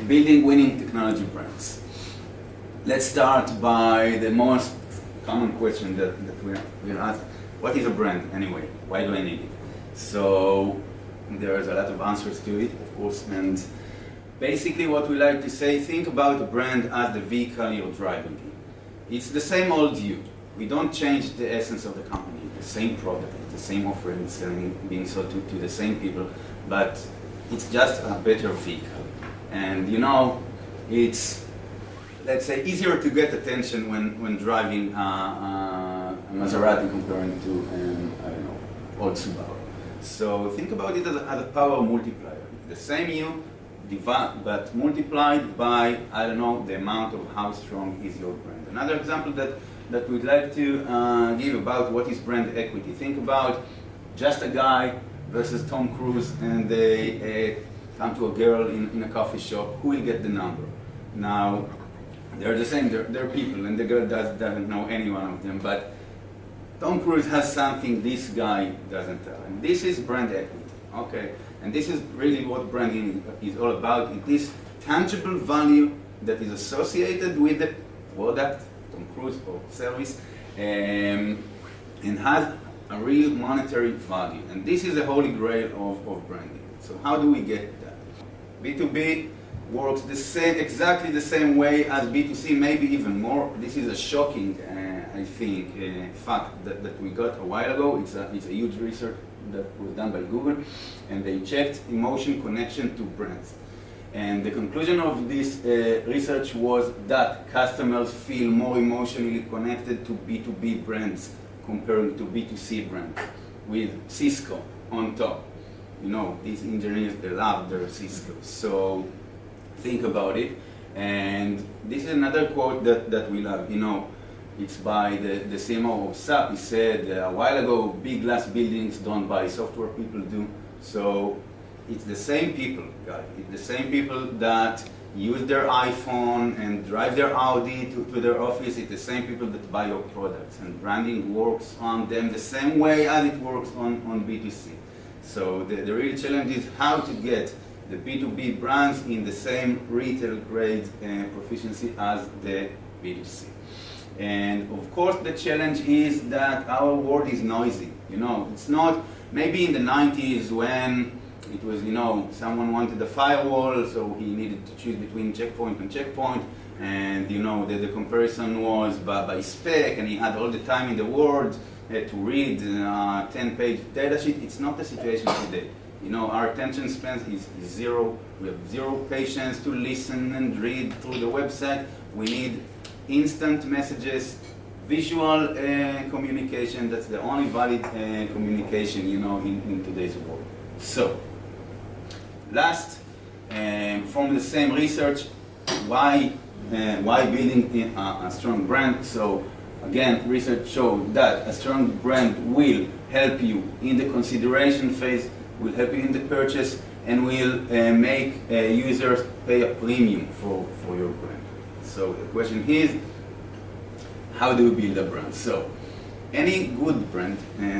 building winning technology brands. Let's start by the most common question that we'll ask. What is a brand anyway? Why do I need it? So there's a lot of answers to it, of course, and basically what we like to say, think about a brand as the vehicle you're driving in. It's the same old you. We don't change the essence of the company. The same product, the same offering, being sold to the same people, but it's just a better vehicle. And you know, it's, let's say, easier to get attention when driving a Maserati comparing to, I don't know, old Subaru. So think about it as a power multiplier. The same you, but multiplied by, I don't know, the amount of how strong is your brand. Another example that we'd like to give about what is brand equity. Think about just a guy versus Tom Cruise, and they come to a girl in a coffee shop. Who will get the number? Now, they're the same, they're people, and the girl doesn't know any one of them, but Tom Cruise has something this guy doesn't tell, and this is brand equity, okay? And this is really what branding is all about. It is tangible value that is associated with the product, Tom Cruise, or service, and has a real monetary value. And this is the holy grail of branding. So how do we get that? B2B works exactly the same way as B2C, maybe even more. This is a shocking, I think, fact that we got a while ago. It's a huge research that was done by Google, and they checked emotion connection to brands. And the conclusion of this research was that customers feel more emotionally connected to B2B brands compared to B2C brands, with Cisco on top. You know, these engineers, they love their Cisco. So think about it. And this is another quote that we love. You know, it's by the CMO of SAP. He said a while ago, big glass buildings don't buy software, people do. So it's the same people, guys. It's the same people that use their iPhone and drive their Audi to their office. It's the same people that buy your products. And branding works on them the same way as it works on B2C. So the real challenge is how to get the B2B brands in the same retail grade proficiency as the B2C. And of course the challenge is that our world is noisy. You know, it's not, maybe in the 90s when it was, you know, someone wanted a firewall, so he needed to choose between checkpoint and checkpoint, and you know, the comparison was by spec, and he had all the time in the world to read a 10-page data sheet. It's not the situation today. You know, our attention span is zero. We have zero patience to listen and read through the website. We need instant messages, visual communication. That's the only valid communication, you know, in today's world. So, last, from the same research, why building a strong brand? So, again, research showed that a strong brand will help you in the consideration phase, will help you in the purchase, and will make users pay a premium for your brand. So the question is, how do we build a brand? So any good brand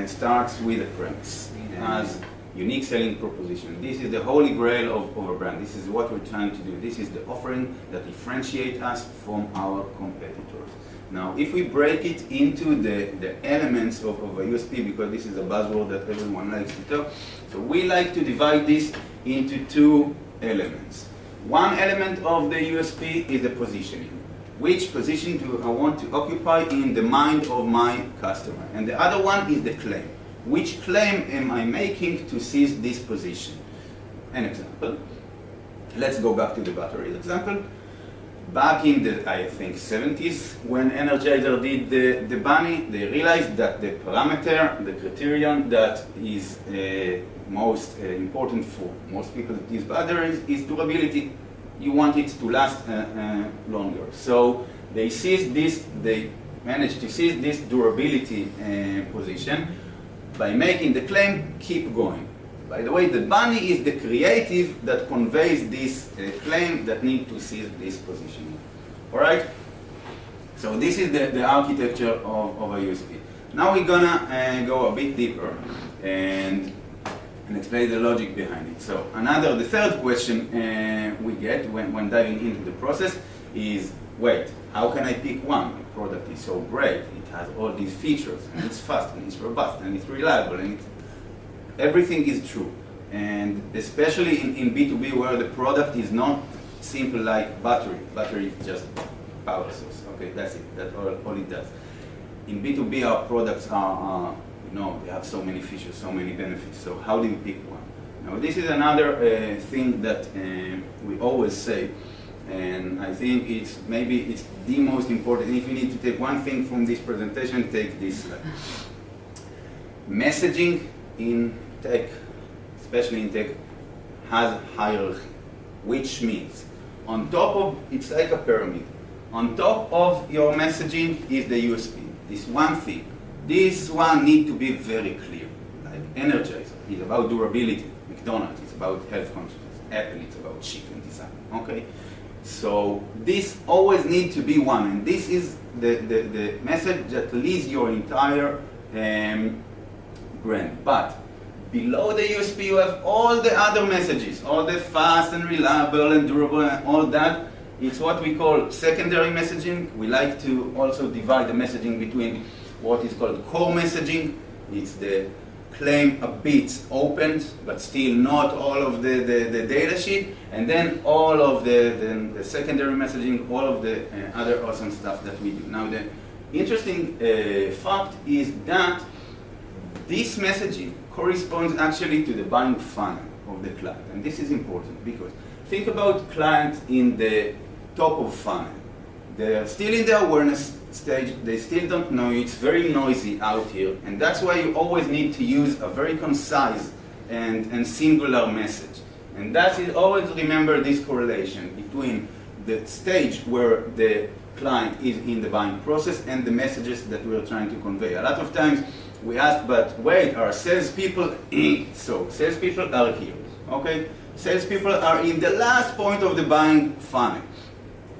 starts with a premise. It has unique selling proposition. This is the holy grail of a brand. This is what we're trying to do. This is the offering that differentiates us from our competitors. Now, if we break it into the elements of a USP, because this is a buzzword that everyone likes to talk, so we like to divide this into two elements. One element of the USP is the positioning. Which position do I want to occupy in the mind of my customer? And the other one is the claim. Which claim am I making to seize this position? An example. Let's go back to the battery example. Back in the, I think, 70s, when Energizer did the bunny, they realized that the parameter, the criterion that is most important for most people that use batteries is durability. You want it to last longer. So they seized this, they managed to seize this durability position by making the claim, keep going. By the way, the bunny is the creative that conveys this claim that need to seize this position. All right? So this is the architecture of a USP. Now we're gonna go a bit deeper and and explain the logic behind it. So the third question we get when diving into the process is, wait, how can I pick one? The product is so great, it has all these features, and it's fast, and it's robust, and it's reliable, and everything is true. And especially in B2B, where the product is not simple like battery. Battery is just power source. Okay, that's it. That's all it does. In B2B, our products are they have so many features, so many benefits. So how do you pick one? Now, this is another thing that we always say, and I think maybe it's the most important. If you need to take one thing from this presentation, take this slide. Messaging in tech, especially in tech, has hierarchy, which means on top of, it's like a pyramid. On top of your messaging is the USP, this one thing. This one needs to be very clear. Like Energizer is about durability, McDonald's is about health consciousness, Apple is about chicken design, okay? So this always needs to be one, and this is the message that leads your entire brand. But below the USP you have all the other messages, all the fast and reliable and durable and all that. It's what we call secondary messaging. We like to also divide the messaging between what is called core messaging. It's the claim a bit opened, but still not all of the data sheet, and then all of the secondary messaging, all of the other awesome stuff that we do. Now, the interesting fact is that this messaging corresponds actually to the buying funnel of the client, and this is important because think about clients in the top of funnel. They're still in the awareness stage, they still don't know you, it's very noisy out here, and that's why you always need to use a very concise and singular message. And that's it, always remember this correlation between the stage where the client is in the buying process and the messages that we're trying to convey. A lot of times we ask, but wait, are salespeople in? So, salespeople are here, okay? Salespeople are in the last point of the buying funnel.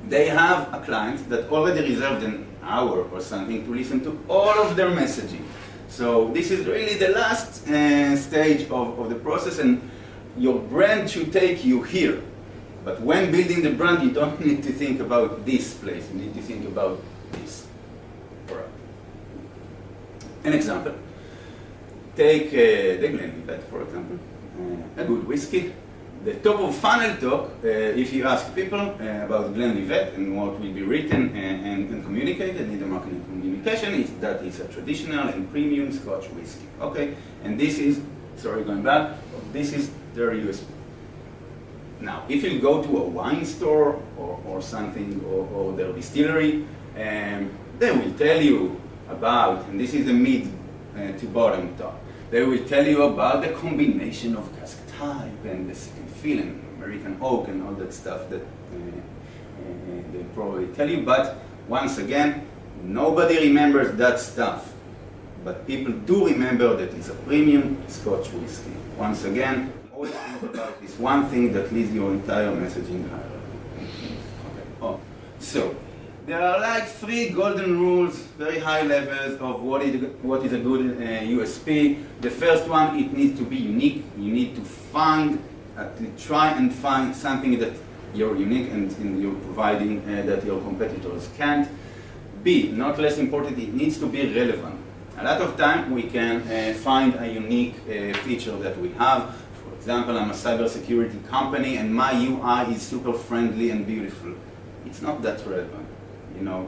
They have a client that already reserved an hour or something to listen to all of their messaging. So this is really the last stage of the process, and your brand should take you here. But when building the brand, you don't need to think about this place. You need to think about this. All right. An example. Take the Glenlivet, for example. A good whiskey. The top of funnel talk, if you ask people about Glenlivet and what will be written and communicated in the marketing communication, is that it's a traditional and premium Scotch whiskey. Okay, and this is, sorry, going back, this is their USP. Now, if you go to a wine store or something, or their distillery, they will tell you about, and this is the mid to bottom top, they will tell you about the combination of cask type and the second fill and American oak and all that stuff that they probably tell you. But once again, nobody remembers that stuff. But people do remember that it's a premium Scotch whiskey. Once again, always think about this one thing that leads your entire messaging hierarchy. Okay. Oh. So, there are like 3 golden rules, very high levels of what is a good USP. The first one, it needs to be unique. You need to try and find something that you're unique and you're providing that your competitors can't. B, not less important, it needs to be relevant. A lot of time we can find a unique feature that we have. For example, I'm a cybersecurity company and my UI is super friendly and beautiful. It's not that relevant.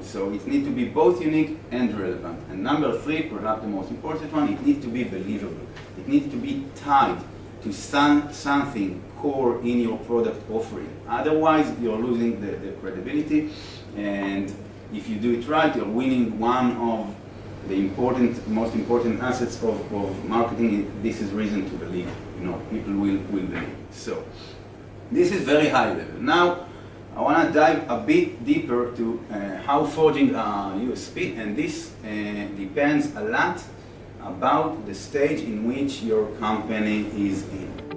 So it needs to be both unique and relevant. And number 3, perhaps the most important one, it needs to be believable. It needs to be tied to something core in your product offering. Otherwise, you're losing the credibility. And if you do it right, you're winning one of the most important assets of marketing. This is reason to believe. People will believe. So this is very high level. Now, I want to dive a bit deeper to how forging a USP, and this depends a lot about the stage in which your company is in.